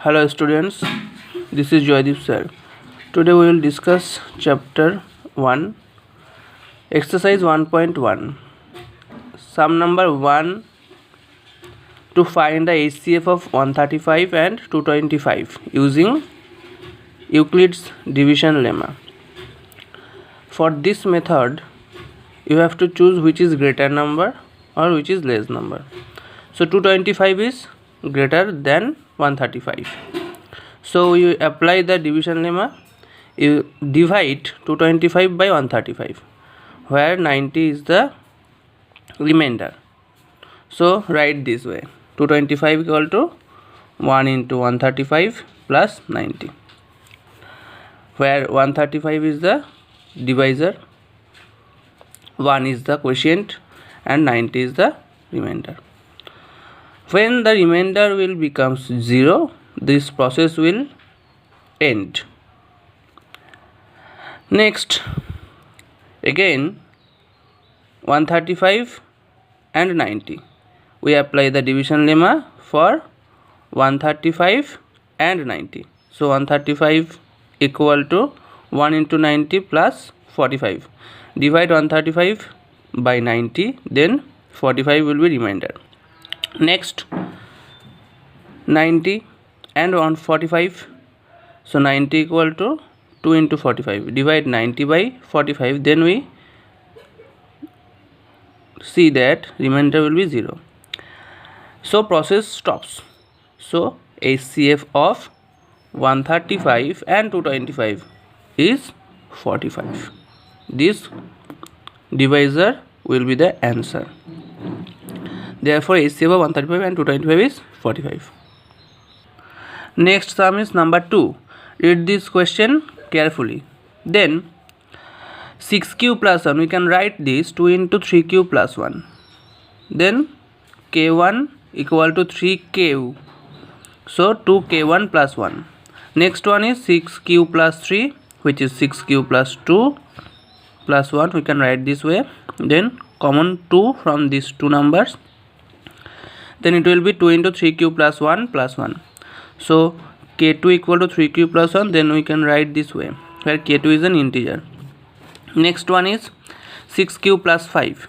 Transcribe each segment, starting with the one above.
Hello students, this is Joydeep sir. Today we will discuss chapter 1, exercise 1.1, sum number 1 to find the HCF of 135 and 225 using Euclid's division lemma. For this method, you have to choose which is greater number or which is less number. So 225 is greater than 135. So you apply the division lemma. You divide 225 by 135, where 90 is the remainder. So write this way: 225 equal to 1 into 135 plus 90, where 135 is the divisor, 1 is the quotient, and 90 is the remainder. When the remainder will becomes 0, this process will end. Next, again 135 and 90. We apply the division lemma for 135 and 90. So 135 equal to 1 into 90 plus 45. Divide 135 by 90, then 45 will be remainder. Next, 90 and 145. So 90 equal to 2 into 45. Divide 90 by 45, then we see that remainder will be 0. So process stops. So HCF of 135 and 225 is 45. This divisor will be the answer. Therefore HCF of 135 and 225 is 45. Next sum is number 2. Read this question carefully. Then 6q plus 1, we can write this 2 into 3q plus 1. Then k1 equal to 3ku. So 2k1 plus 1. Next one is 6q plus 3, which is 6q plus 2 plus 1. We can write this way. Then common 2 from these two numbers. Then it will be 2 into 3q plus 1 plus 1. So k2 equal to 3q plus 1. Then we can write this way, where k2 is an integer. Next one is 6q plus 5,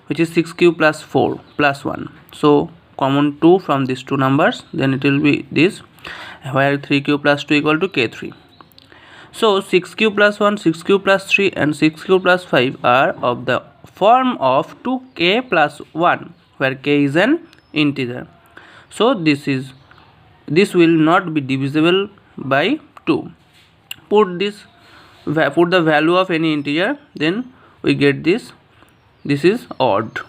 which is 6q plus 4 plus 1. So common 2 from these two numbers. Then it will be this, where 3q plus 2 equal to k3. So 6q plus 1, 6q plus 3 and 6q plus 5 are of the form of 2k plus 1, where k is an integer. So this will not be divisible by 2. Put the value of any integer, then we get this. This is odd.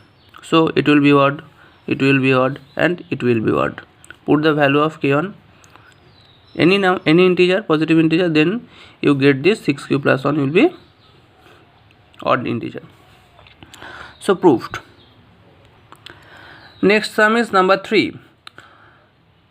So it will be odd, it will be odd, and it will be odd. Put the value of k1, any integer, positive integer, then you get this 6q plus 1 will be odd integer. So proved. Next sum is number 3.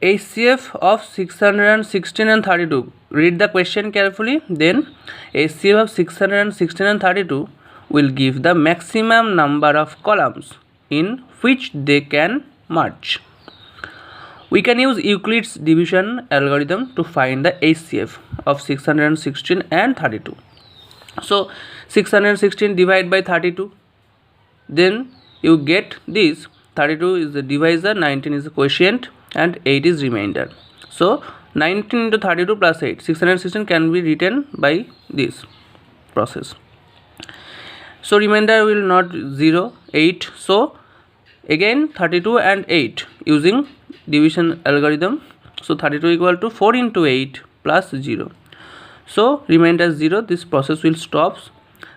HCF of 616 and 32. Read the question carefully. Then HCF of 616 and 32 will give the maximum number of columns in which they can merge. We can use Euclid's division algorithm to find the HCF of 616 and 32. So 616 divided by 32. Then you get this. 32 is the divisor, 19 is the quotient, and 8 is remainder. So 19 into 32 plus 8, 616 can be written by this process. So remainder will not 0, 8. So again 32 and 8 using division algorithm. So 32 equal to 4 into 8 plus 0. So remainder 0. This process will stop.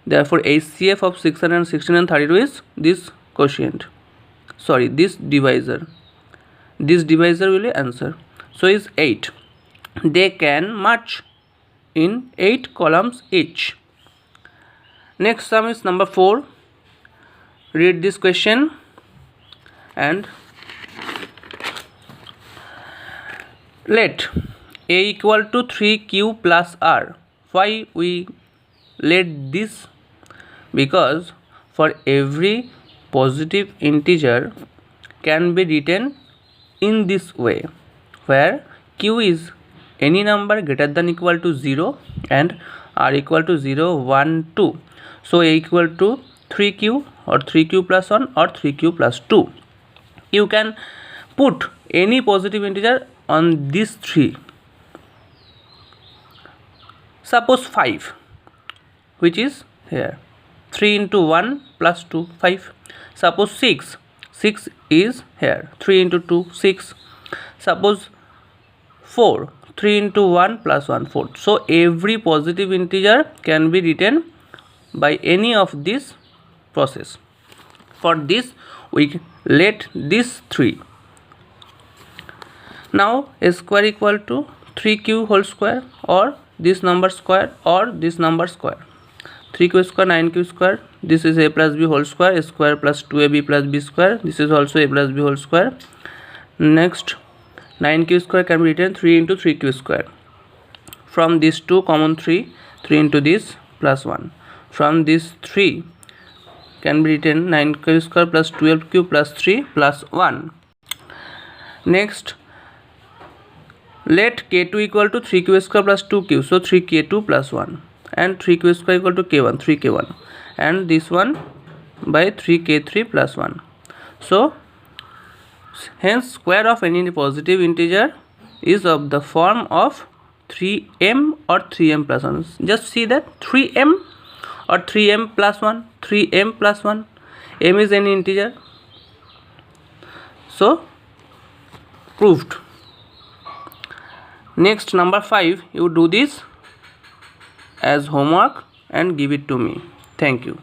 Therefore HCF of 616 and 32 is this quotient. Sorry, this divisor. This divisor will be answer. So is 8. They can merge in 8 columns each. Next sum is number 4. Read this question and let a equal to 3q plus r. Why we let this? Because for every positive integer can be written in this way, where q is any number greater than equal to 0 and r equal to 0, 1, 2. So a equal to 3q or 3q plus 1 or 3q plus 2. You can put any positive integer on these three. Suppose 5, which is here, 3 into 1 plus 2, 5. Suppose 6 is here, 3 into 2, 6. Suppose 4, 3 into 1 plus 1, 4. So every positive integer can be written by any of this process. For this we let this 3. Now a square equal to 3q whole square or this number square or this number square. 3q square, 9q square. This is a plus b whole square, a square plus 2ab plus b square. This is also a plus b whole square. Next, 9q square can be written 3 into 3q square. From these two common 3 into this plus 1. From this 3 can be written 9q square plus 12q plus 3 plus 1. Next, let k2 equal to 3q square plus 2q. So 3k2 plus 1 and 3q square equal to k1, 3k1, and this one by 3k3 plus 1. So hence square of any positive integer is of the form of 3m or 3m plus 1. Just see that 3m or 3m plus 1, 3m plus 1. M is any integer. So proved. Next, number 5, you do this as homework and give it to me. Thank you.